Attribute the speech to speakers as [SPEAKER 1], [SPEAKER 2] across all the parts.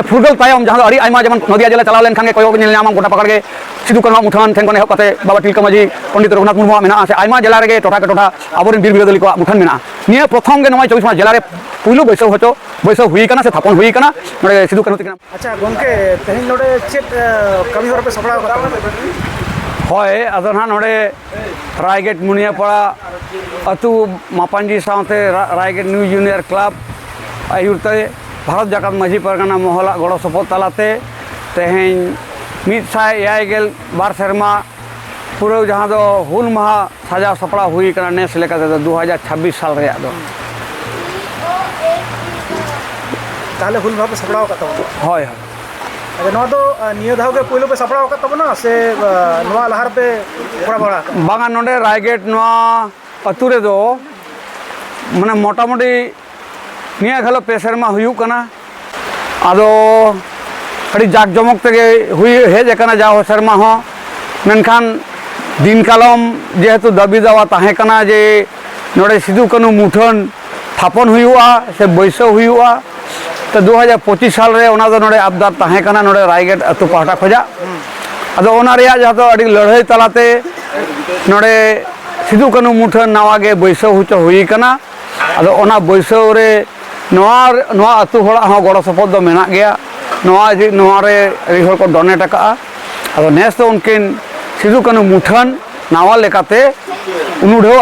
[SPEAKER 1] फुरगल तायम जहाँ अड़ी आयमा जेमन नदिया जिला चलाव लेन खान कोयोग नेल नाम गोटा पकड़ के सिदू कान्हू मुठान ठेन खन एहब कते बाबा तिलका माजी पंडित रघुनाथ मुर्मू मेना से आयमा जिला रे टोठा के टोठा आबोरेन बीर बिरादली को मुठान मेना निया प्रथम गे नवा 24 जिला रे पुइलु बैसव होचो बैसव हुई कना से थापन हुई कना नडे सिदू कान्हू तिकना। अच्छा गोंके तेहिन नडे चेक कमी होर पे सपड़ा होय अदो ना नडे रायगढ़ मुनियापाड़ा अतु मापांजी साथे रायगढ़ न्यू जूनियर क्लब आयुरते भारत जाकात माझी परगना महल गड़ो सपोर्ट तलाते तेहें 182 सेरमा पूरा जहाँ दो हुल माहा सजा सपड़ा हुई कना नेस लेकाते 2026 साल रे दो ताले हुल माहा पे सपड़ा का तब होय अच्छा नवा दो नियो धाव के पहले पे सपड़ा का तब ना से नवा लहर पे बड़ा बड़ा बागा नोडे रायगढ़ नवा अतुरे दो माने मोटा मोटी निया घलो पे सेरमा हुयु कना आदो अड़ी जाक जमक तेगे हुई हेज कना जाओ सेरमा हो मेनखान दिन कालम जेहेतु दाबी दावा ताहे कना जे नोडे सिदू कान्हू मुठन थापन हुआ से बैसव हुआ तो 2025 साल रे ओना दो नोडे आबदार ताहे कना नोडे रायगढ़ अतु पाहटा खजा आदो ओना रेया जहाँ तो अड़ी लड़ाई तलाते नोडे सिदू कान्हू मुठन नवा गे बैसव हुचो हुई कना आदो ओना बैसव रे नवा अतु होड़ा हो गड़ो सपोर्ट दो मेना गया नवा रे रिहर को डोनेट का अब नेस तो उनकिन सिदू कान्हू मुठन नवा लेकाते उनुढेव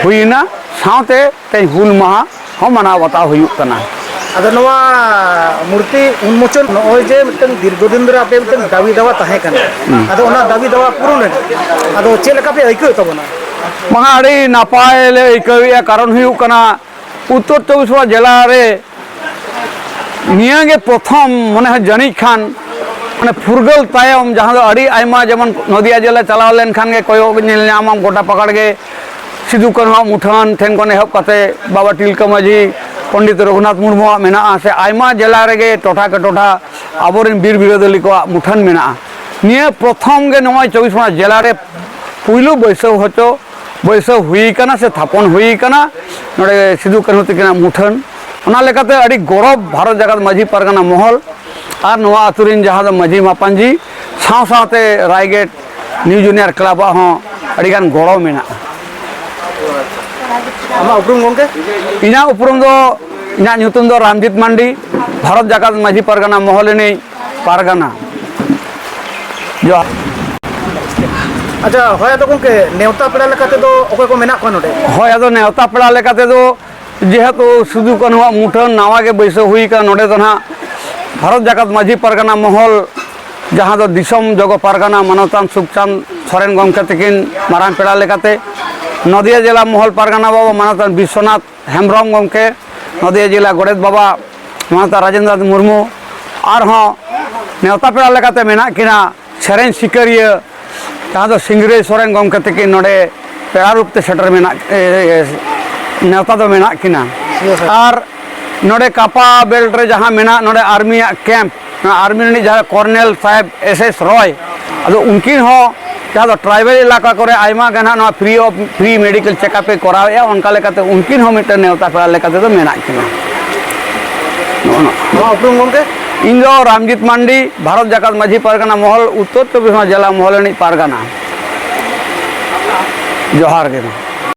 [SPEAKER 1] हुईना साथे ते हुल माहा हो मना बता हुई कना अदो नवा मूर्ति उन्मोचन नय जे मिटन दीर्घदिन रे आपे मिटन दाबी दावा ताहे कना अदो ओना दाबी दावा पूर्ण अदो चे लेका पे आइको तबना माहा अड़ी नापाय ले आइकोया कारण हुई कना उत्तर 24 जिला रे नियागे प्रथम मने जानी खान माने फुरगल तायम जहाँ अड़ी आयमा जेमन नदिया जिला चलाव लेन खान गे कोयोग नेल नाम गोटा पकड़ के सिदू कान्हू मुठान ठेन खन एहब कते बाबा तिलका माजी पंडित रघुनाथ मुर्मू मेना से आयमा जिला रे टोठा के टोठा आबोरेन बीर बिरादली को मुठान मेना निया प्रथम गे नवा 24 जिला रे पुइलु बैसव होचो बैसव हुई कना से थापन हुई कना नोडे सिदू कान्हू तिकना मुठान ओना लेकाते अड़ी गौरव भारत जाकात माझी परगना महल और नवा अतुरिन जहाँ माझी मापांजी साथे रायगढ़ न्यू जूनियर क्लब हो अड़ीगान गौरव मेना आमा उपरुम गोंके इना उपरुम दो इना ᱧᱩᱛᱩᱢ दो रामजीत मांडी भारत जाकात माझी परगना महल ने परगना जो अच्छा होय तो गोंके नेवता पेड़ा लेकाते दो ओके को मेना को नोडे होय अदो नेवता पेड़ा लेकाते दो जेहेतु सिदू कान्हू मुठन नवा के बैसव हुई का नोडे तो ना भारत जाकात माझी परगना महल जहाँ दो दिसम जगो परगना मानवतान सुखचांद सोरेन गमके तकिन मारान पेड़ा लेकाते नदिया जिला महल परगना बाबा मानवतान विश्वनाथ हेम्ब्रम गमके नदिया जिला गोडेत बाबा मानवता राजेंद्र मुर्मू और हाँ नेवता पेड़ा लेकाते मेना किना सेरेन सिकरिया जहाँ दो सिंगरे सोरेन गमके तकिन नोडे पेड़ा रूपते सेटर मेना नेवता दो मेना किना और नोडे कापा बेल्ट रे जहाँ मेना नोडे आर्मी कैंप आर्मी रे जहाँ कर्नल साहेब SS रॉय अदो उनकिन हो जहाँ दो ट्राइबल इलाका करे आयमा गना ना फ्री मेडिकल चेकअप पे करावे उनका लेकाते उनकिन हो मिटर नेवता पेड़ा लेकाते तो मेना किना नो उपरुम गोंके इन दो रामजीत मांडी भारत जाकात माझी परगना महल उत्तर 24 जिला महल परगना जोहार गे।